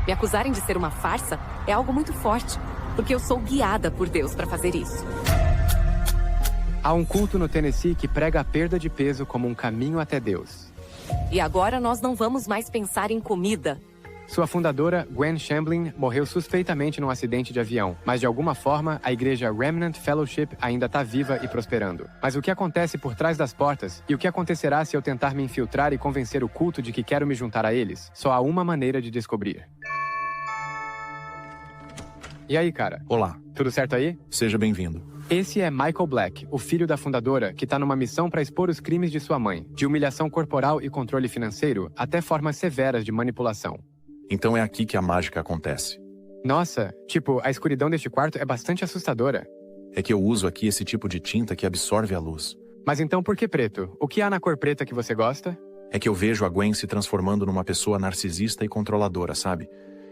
Me acusarem de ser uma farsa é algo muito forte, porque eu sou guiada por Deus para fazer isso. Há um culto no Tennessee que prega a perda de peso como um caminho até Deus. E agora nós não vamos mais pensar em comida. Sua fundadora, Gwen Shamblin, morreu suspeitamente num acidente de avião, mas de alguma forma, a igreja Remnant Fellowship ainda está viva e prosperando. Mas o que acontece por trás das portas e o que acontecerá se eu tentar me infiltrar e convencer o culto de que quero me juntar a eles, só há uma maneira de descobrir. E aí, cara? Olá. Tudo certo aí? Seja bem-vindo. Esse é Michael Black, o filho da fundadora, que está numa missão para expor os crimes de sua mãe, de humilhação corporal e controle financeiro, até formas severas de manipulação. Então é aqui que a mágica acontece. Nossa, tipo, a escuridão deste quarto é bastante assustadora. É que eu uso aqui esse tipo de tinta que absorve a luz. Mas então por que preto? O que há na cor preta que você gosta? É que eu vejo a Gwen se transformando numa pessoa narcisista e controladora, sabe?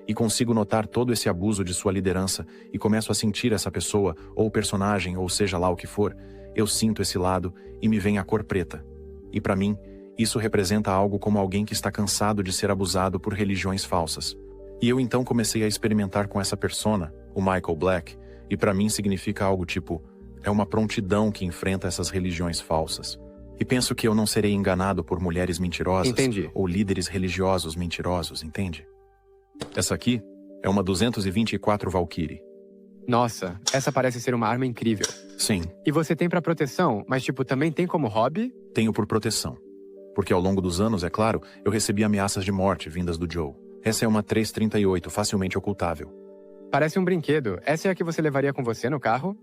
E consigo notar todo esse abuso de sua liderança e começo a sentir essa pessoa, ou personagem, ou seja lá o que for. Eu sinto esse lado e me vem a cor preta. E para mim, isso representa algo como alguém que está cansado de ser abusado por religiões falsas. E eu então comecei a experimentar com essa persona, o Michael Black, e para mim significa algo tipo, é uma prontidão que enfrenta essas religiões falsas. E penso que eu não serei enganado por mulheres mentirosas. Entendi. Ou líderes religiosos mentirosos, entende? Essa aqui é uma 224 Valkyrie. Nossa, essa parece ser uma arma incrível. Sim. E você tem pra proteção, mas tipo, também tem como hobby? Tenho por proteção. Porque ao longo dos anos, é claro, eu recebi ameaças de morte vindas do Joe. Essa é uma 338, facilmente ocultável. Parece um brinquedo. Essa é a que você levaria com você no carro?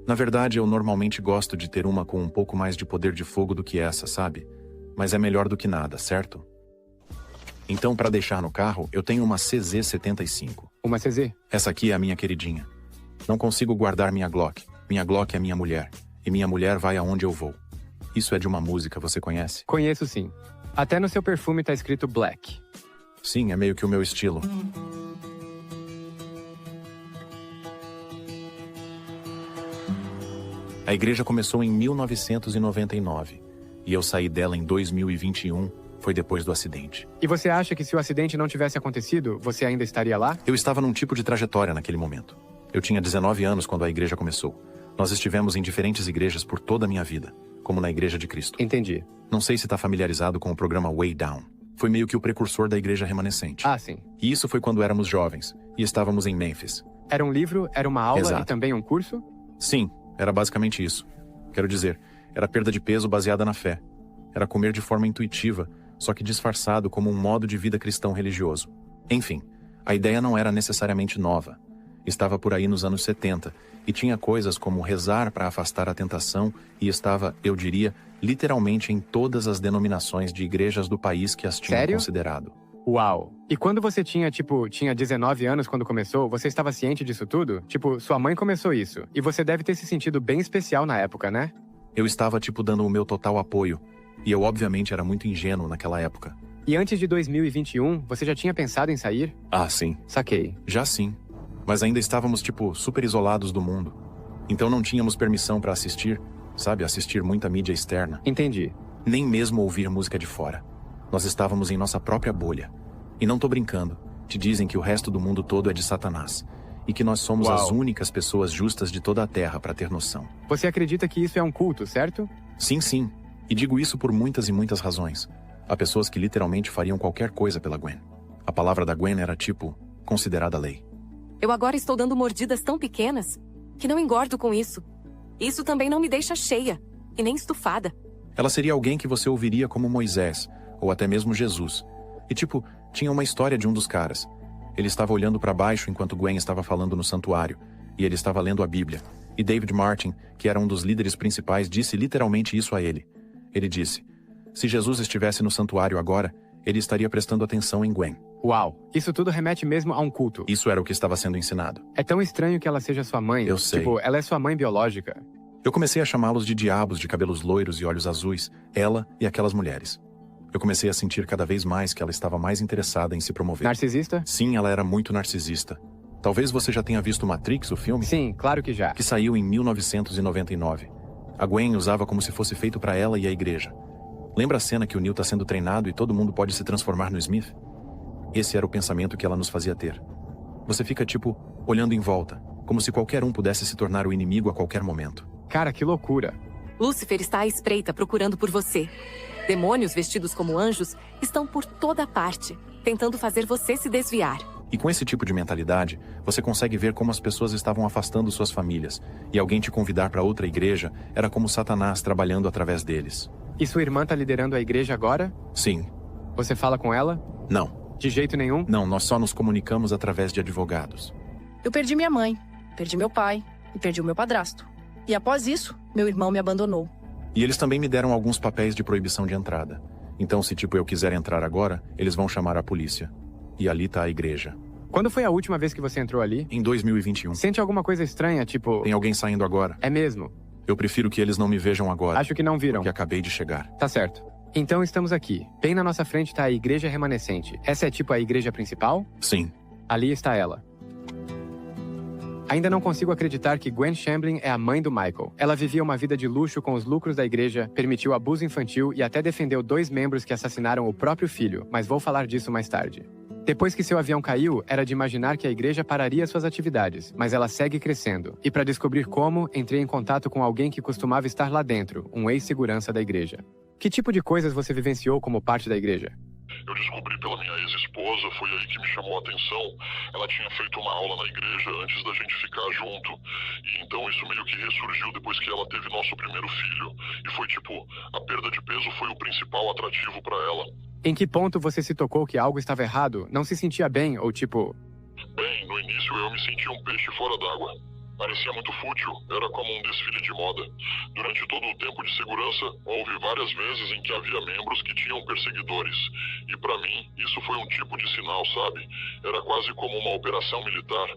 Na verdade, eu normalmente gosto de ter uma com um pouco mais de poder de fogo do que essa, sabe? Mas é melhor do que nada, certo? Então, para deixar no carro, eu tenho uma CZ75. Uma CZ? Essa aqui é a minha queridinha. Não consigo guardar minha Glock. Minha Glock é minha mulher. E minha mulher vai aonde eu vou. Isso é de uma música, você conhece? Conheço sim. Até no seu perfume tá escrito Black. Sim, é meio que o meu estilo. A igreja começou em 1999. E eu saí dela em 2021, foi depois do acidente. E você acha que se o acidente não tivesse acontecido, você ainda estaria lá? Eu estava num tipo de trajetória naquele momento. Eu tinha 19 anos quando a igreja começou. Nós estivemos em diferentes igrejas por toda a minha vida, como na Igreja de Cristo. Entendi. Não sei se está familiarizado com o programa Way Down. Foi meio que o precursor da igreja remanescente. Ah, sim. E isso foi quando éramos jovens, e estávamos em Memphis. Era um livro, era uma aula Exato. E também um curso? Sim, era basicamente isso. Quero dizer, era perda de peso baseada na fé. Era comer de forma intuitiva, só que disfarçado como um modo de vida cristão religioso. Enfim, a ideia não era necessariamente nova. Estava por aí nos anos 70, e tinha coisas como rezar para afastar a tentação, e estava, eu diria, literalmente em todas as denominações de igrejas do país que as tinham Sério? considerado. Uau! E quando você tinha 19 anos quando começou, você estava ciente disso tudo? Tipo, sua mãe começou isso, e você deve ter se sentido bem especial na época, né? Eu estava, dando o meu total apoio, e eu obviamente era muito ingênuo naquela época. E antes de 2021, você já tinha pensado em sair? Ah, sim. Saquei. Já sim. Mas ainda estávamos, super isolados do mundo. Então não tínhamos permissão para assistir, sabe, assistir muita mídia externa. Entendi. Nem mesmo ouvir música de fora. Nós estávamos em nossa própria bolha. E não tô brincando. Te dizem que o resto do mundo todo é de Satanás. E que nós somos Uau. as únicas pessoas justas de toda a Terra para ter noção. Você acredita que isso é um culto, certo? Sim, sim. E digo isso por muitas e muitas razões. Há pessoas que literalmente fariam qualquer coisa pela Gwen. A palavra da Gwen era considerada lei. Eu agora estou dando mordidas tão pequenas que não engordo com isso. Isso também não me deixa cheia e nem estufada. Ela seria alguém que você ouviria como Moisés, ou até mesmo Jesus. E tinha uma história de um dos caras. Ele estava olhando para baixo enquanto Gwen estava falando no santuário, e ele estava lendo a Bíblia. E David Martin, que era um dos líderes principais, disse literalmente isso a ele. Ele disse, se Jesus estivesse no santuário agora, ele estaria prestando atenção em Gwen. Uau! Isso tudo remete mesmo a um culto. Isso era o que estava sendo ensinado. É tão estranho que ela seja sua mãe. Eu sei. Ela é sua mãe biológica. Eu comecei a chamá-los de diabos de cabelos loiros e olhos azuis, ela e aquelas mulheres. Eu comecei a sentir cada vez mais que ela estava mais interessada em se promover. Narcisista? Sim, ela era muito narcisista. Talvez você já tenha visto Matrix, o filme? Sim, claro que já. Que saiu em 1999. A Gwen usava como se fosse feito para ela e a igreja. Lembra a cena que o Neo está sendo treinado e todo mundo pode se transformar no Smith? Esse era o pensamento que ela nos fazia ter. Você fica tipo, olhando em volta, como se qualquer um pudesse se tornar o inimigo a qualquer momento. Cara, que loucura. Lúcifer está à espreita procurando por você. Demônios vestidos como anjos estão por toda parte, tentando fazer você se desviar. E com esse tipo de mentalidade, você consegue ver como as pessoas estavam afastando suas famílias, e alguém te convidar para outra igreja era como Satanás trabalhando através deles. E sua irmã tá liderando a igreja agora? Sim. Você fala com ela? Não. De jeito nenhum? Não, nós só nos comunicamos através de advogados. Eu perdi minha mãe, perdi meu pai e perdi o meu padrasto. E após isso, meu irmão me abandonou. E eles também me deram alguns papéis de proibição de entrada. Então, se tipo eu quiser entrar agora, eles vão chamar a polícia. E ali tá a igreja. Quando foi a última vez que você entrou ali? Em 2021. Sente alguma coisa estranha, tipo... Tem alguém saindo agora. É mesmo? Eu prefiro que eles não me vejam agora. Acho que não viram. Porque acabei de chegar. Tá certo. Então estamos aqui. Bem na nossa frente tá a igreja remanescente. Essa é tipo a igreja principal? Sim. Ali está ela. Ainda não consigo acreditar que Gwen Shamblin é a mãe do Michael. Ela vivia uma vida de luxo com os lucros da igreja, permitiu abuso infantil e até defendeu 2 membros que assassinaram o próprio filho, mas vou falar disso mais tarde. Depois que seu avião caiu, era de imaginar que a igreja pararia suas atividades, mas ela segue crescendo. E para descobrir como, entrei em contato com alguém que costumava estar lá dentro, um ex-segurança da igreja. Que tipo de coisas você vivenciou como parte da igreja? Eu descobri pela minha ex-esposa, foi aí que me chamou a atenção. Ela tinha feito uma aula na igreja antes da gente ficar junto. E então isso meio que ressurgiu depois que ela teve nosso primeiro filho. E foi tipo, a perda de peso foi o principal atrativo pra ela. Em que ponto você se tocou que algo estava errado? Não se sentia bem ou tipo... Bem, no início eu me sentia um peixe fora d'água. Parecia muito fútil, era como um desfile de moda. Durante todo o tempo de segurança, houve várias vezes em que havia membros que tinham perseguidores. E pra mim, isso foi um tipo de sinal, sabe? Era quase como uma operação militar.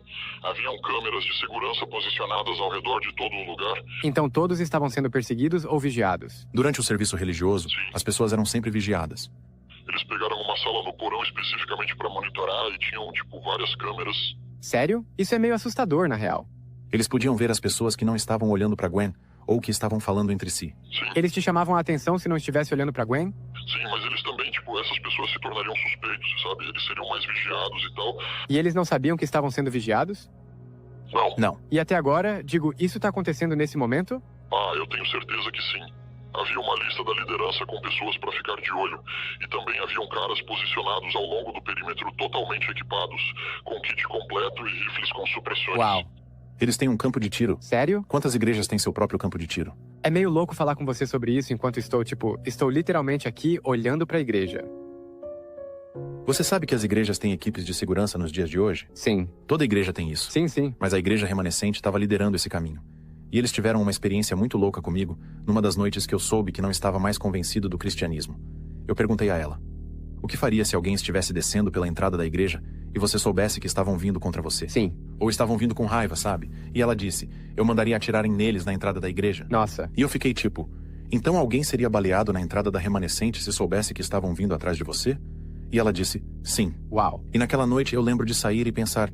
Haviam câmeras de segurança posicionadas ao redor de todo o lugar. Então todos estavam sendo perseguidos ou vigiados? Durante o serviço religioso, as pessoas eram sempre vigiadas. Eles pegaram uma sala no porão especificamente pra monitorar e tinham, várias câmeras. Sério? Isso é meio assustador, na real. Eles podiam ver as pessoas que não estavam olhando pra Gwen ou que estavam falando entre si. Sim. Eles te chamavam a atenção se não estivesse olhando pra Gwen? Sim, mas eles também, essas pessoas se tornariam suspeitos, sabe? Eles seriam mais vigiados e tal. E eles não sabiam que estavam sendo vigiados? Não. Não. E até agora, digo, isso tá acontecendo nesse momento? Ah, eu tenho certeza que sim. Havia uma lista da liderança com pessoas para ficar de olho. E também haviam caras posicionados ao longo do perímetro totalmente equipados, com kit completo e rifles com supressores. Uau. Eles têm um campo de tiro. Sério? Quantas igrejas têm seu próprio campo de tiro? É meio louco falar com você sobre isso enquanto estou literalmente aqui olhando pra igreja. Você sabe que as igrejas têm equipes de segurança nos dias de hoje? Sim. Toda igreja tem isso. Sim. Mas a igreja remanescente estava liderando esse caminho. E eles tiveram uma experiência muito louca comigo, numa das noites que eu soube que não estava mais convencido do cristianismo. Eu perguntei a ela: o que faria se alguém estivesse descendo pela entrada da igreja e você soubesse que estavam vindo contra você? Sim. Ou estavam vindo com raiva, sabe? E ela disse: eu mandaria atirarem neles na entrada da igreja. Nossa. E eu fiquei tipo: então alguém seria baleado na entrada da remanescente se soubesse que estavam vindo atrás de você? E ela disse: sim. Uau. E naquela noite eu lembro de sair e pensar,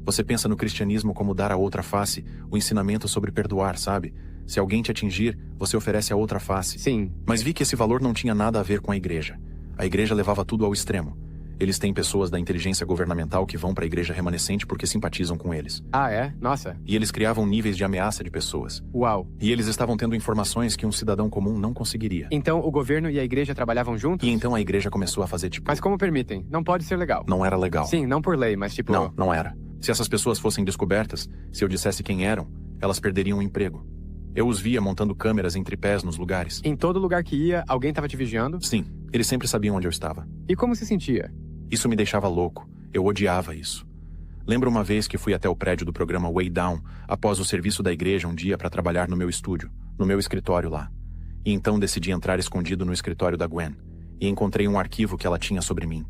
você pensa no cristianismo como dar a outra face, o ensinamento sobre perdoar, sabe? Se alguém te atingir, você oferece a outra face. Sim. Mas vi que esse valor não tinha nada a ver com a igreja. A igreja levava tudo ao extremo. Eles têm pessoas da inteligência governamental que vão para a igreja remanescente porque simpatizam com eles. Ah, é? Nossa. E eles criavam níveis de ameaça de pessoas. Uau. E eles estavam tendo informações que um cidadão comum não conseguiria. Então o governo e a igreja trabalhavam juntos? E então a igreja começou a fazer Mas como permitem? Não pode ser legal. Não era legal. Sim, não por lei, mas Não era. Se essas pessoas fossem descobertas, se eu dissesse quem eram, elas perderiam o emprego. Eu os via montando câmeras em tripés nos lugares. Em todo lugar que ia, alguém estava te vigiando? Sim, eles sempre sabiam onde eu estava. E como se sentia? Isso me deixava louco. Eu odiava isso. Lembro uma vez que fui até o prédio do programa Way Down, após o serviço da igreja um dia para trabalhar no meu estúdio, no meu escritório lá. E então decidi entrar escondido no escritório da Gwen. E encontrei um arquivo que ela tinha sobre mim.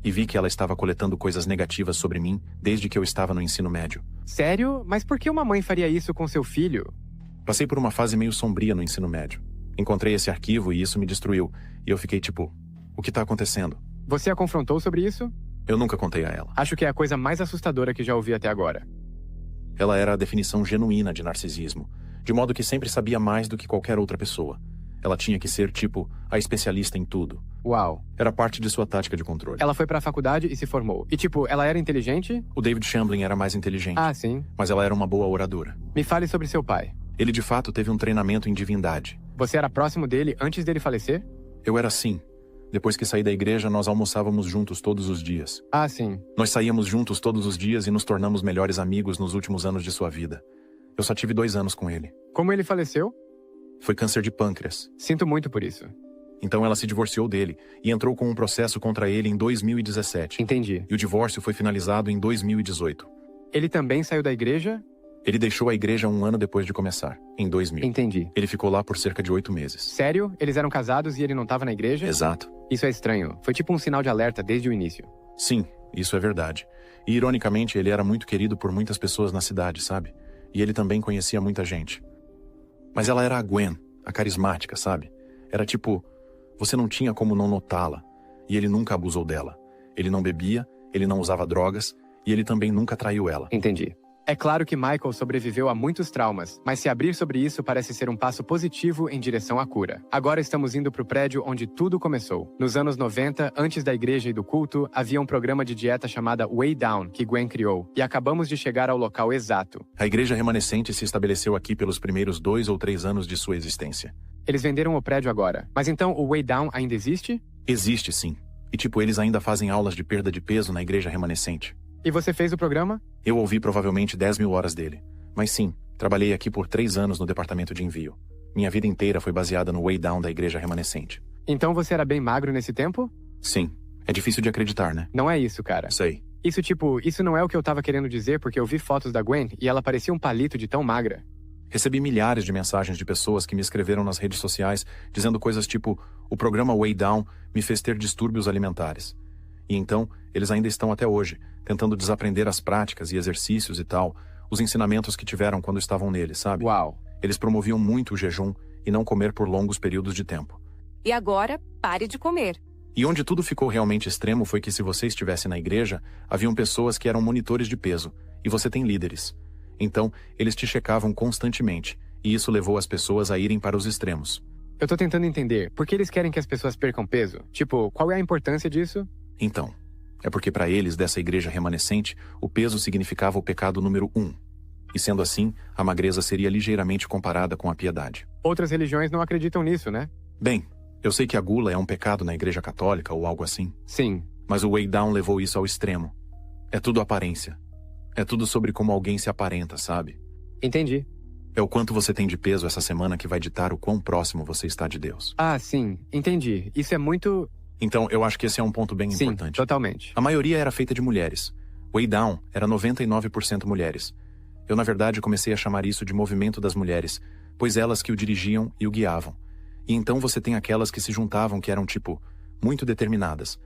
E vi que ela estava coletando coisas negativas sobre mim desde que eu estava no ensino médio. Sério? Mas por que uma mãe faria isso com seu filho? Passei por uma fase meio sombria no ensino médio. Encontrei esse arquivo e isso me destruiu. E eu fiquei o que tá acontecendo? Você a confrontou sobre isso? Eu nunca contei a ela. Acho que é a coisa mais assustadora que já ouvi até agora. Ela era a definição genuína de narcisismo, de modo que sempre sabia mais do que qualquer outra pessoa. Ela tinha que ser, tipo, a especialista em tudo. Uau. Era parte de sua tática de controle. Ela foi pra faculdade e se formou. E tipo, ela era inteligente? O David Shamblin era mais inteligente. Ah, sim. Mas ela era uma boa oradora. Me fale sobre seu pai. Ele de fato teve um treinamento em divindade. Você era próximo dele antes dele falecer? Eu era assim. Depois que saí da igreja, nós almoçávamos juntos todos os dias. Ah, sim. Nós saíamos juntos todos os dias e nos tornamos melhores amigos nos últimos anos de sua vida. Eu só tive 2 anos com ele. Como ele faleceu? Foi câncer de pâncreas. Sinto muito por isso. Então ela se divorciou dele e entrou com um processo contra ele em 2017. Entendi. E o divórcio foi finalizado em 2018. Ele também saiu da igreja? Ele deixou a igreja 1 ano depois de começar, em 2000. Entendi. Ele ficou lá por cerca de 8 meses. Sério? Eles eram casados e ele não estava na igreja? Exato. Isso é estranho. Foi tipo um sinal de alerta desde o início. Sim, isso é verdade. E ironicamente, ele era muito querido por muitas pessoas na cidade, sabe? E ele também conhecia muita gente. Mas ela era a Gwen, a carismática, sabe? Era tipo, você não tinha como não notá-la. E ele nunca abusou dela. Ele não bebia, ele não usava drogas, e ele também nunca traiu ela. Entendi. É claro que Michael sobreviveu a muitos traumas, mas se abrir sobre isso parece ser um passo positivo em direção à cura. Agora estamos indo para o prédio onde tudo começou. Nos anos 90, antes da igreja e do culto, havia um programa de dieta chamada Way Down, que Gwen criou, e acabamos de chegar ao local exato. A igreja remanescente se estabeleceu aqui pelos primeiros 2 ou 3 anos de sua existência. Eles venderam o prédio agora. Mas então o Way Down ainda existe? Existe, sim. E tipo, eles ainda fazem aulas de perda de peso na igreja remanescente. E você fez o programa? Eu ouvi provavelmente 10.000 horas dele. Mas sim, trabalhei aqui por 3 anos no departamento de envio. Minha vida inteira foi baseada no Way Down da igreja remanescente. Então você era bem magro nesse tempo? Sim. É difícil de acreditar, né? Não é isso, cara. Sei. Isso não é o que eu tava querendo dizer porque eu vi fotos da Gwen e ela parecia um palito de tão magra. Recebi milhares de mensagens de pessoas que me escreveram nas redes sociais dizendo coisas tipo: o programa Way Down me fez ter distúrbios alimentares. E então, eles ainda estão até hoje, tentando desaprender as práticas e exercícios e tal, os ensinamentos que tiveram quando estavam nele, sabe? Uau. Eles promoviam muito o jejum e não comer por longos períodos de tempo. E agora, pare de comer. E onde tudo ficou realmente extremo foi que se você estivesse na igreja, haviam pessoas que eram monitores de peso, e você tem líderes. Então, eles te checavam constantemente, e isso levou as pessoas a irem para os extremos. Eu tô tentando entender, por que eles querem que as pessoas percam peso? Tipo, qual é a importância disso? Então, é porque para eles, dessa igreja remanescente, o peso significava o pecado número 1. E sendo assim, a magreza seria ligeiramente comparada com a piedade. Outras religiões não acreditam nisso, né? Bem, eu sei que a gula é um pecado na igreja católica ou algo assim. Sim. Mas o Way Down levou isso ao extremo. É tudo aparência. É tudo sobre como alguém se aparenta, sabe? Entendi. É o quanto você tem de peso essa semana que vai ditar o quão próximo você está de Deus. Ah, sim. Entendi. Isso é muito... Então, eu acho que esse é um ponto bem importante. Sim, totalmente. A maioria era feita de mulheres. Way Down era 99% mulheres. Eu, na verdade, comecei a chamar isso de movimento das mulheres, pois elas que o dirigiam e o guiavam. E então você tem aquelas que se juntavam que eram, tipo, muito determinadas.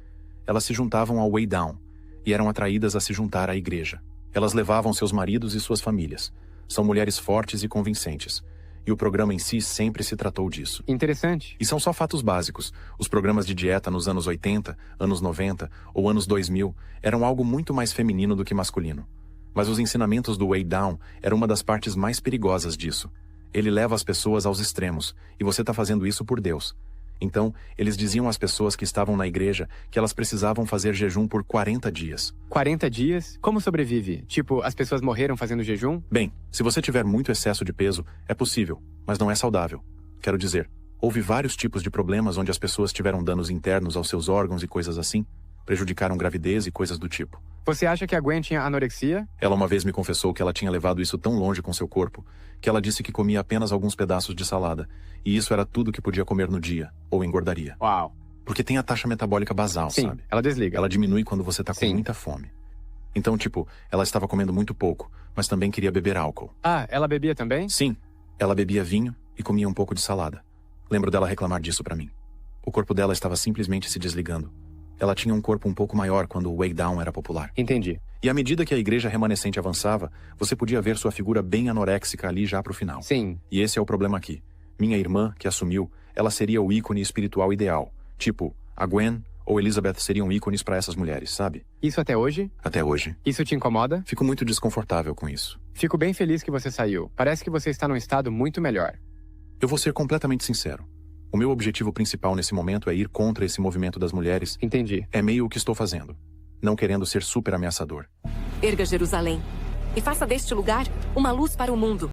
Elas se juntavam ao Way Down e eram atraídas a se juntar à igreja. Elas levavam seus maridos e suas famílias. São mulheres fortes e convincentes. E o programa em si sempre se tratou disso. Interessante. E são só fatos básicos. Os programas de dieta nos anos 80, anos 90 ou anos 2000 eram algo muito mais feminino do que masculino. Mas os ensinamentos do Way Down eram uma das partes mais perigosas disso. Ele leva as pessoas aos extremos, e você está fazendo isso por Deus. Então, eles diziam às pessoas que estavam na igreja que elas precisavam fazer jejum por 40 dias. 40 dias? Como sobrevive? Tipo, as pessoas morreram fazendo jejum? Bem, se você tiver muito excesso de peso, é possível, mas não é saudável. Quero dizer, houve vários tipos de problemas onde as pessoas tiveram danos internos aos seus órgãos e coisas assim, prejudicaram gravidez e coisas do tipo. Você acha que a Gwen tinha anorexia? Ela uma vez me confessou que ela tinha levado isso tão longe com seu corpo, que ela disse que comia apenas alguns pedaços de salada, e isso era tudo que podia comer no dia, ou engordaria. Uau. Porque tem a taxa metabólica basal, Sim, sabe? ela desliga. Ela diminui quando você tá com Sim. muita fome. Então, tipo, ela estava comendo muito pouco, mas também queria beber álcool. Ah, ela bebia também? Sim, ela bebia vinho e comia um pouco de salada. Lembro dela reclamar disso pra mim. O corpo dela estava simplesmente se desligando. Ela tinha um corpo um pouco maior quando o Way Down era popular. Entendi. E à medida que a igreja remanescente avançava, você podia ver sua figura bem anoréxica ali já pro final. Sim. E esse é o problema aqui. Minha irmã, que assumiu, ela seria o ícone espiritual ideal. Tipo, a Gwen ou Elizabeth seriam ícones pra essas mulheres, sabe? Isso até hoje? Até hoje. Isso te incomoda? Fico muito desconfortável com isso. Fico bem feliz que você saiu. Parece que você está num estado muito melhor. Eu vou ser completamente sincero. O meu objetivo principal nesse momento é ir contra esse movimento das mulheres. Entendi. É meio o que estou fazendo. Não querendo ser super ameaçador. Erga Jerusalém e faça deste lugar uma luz para o mundo.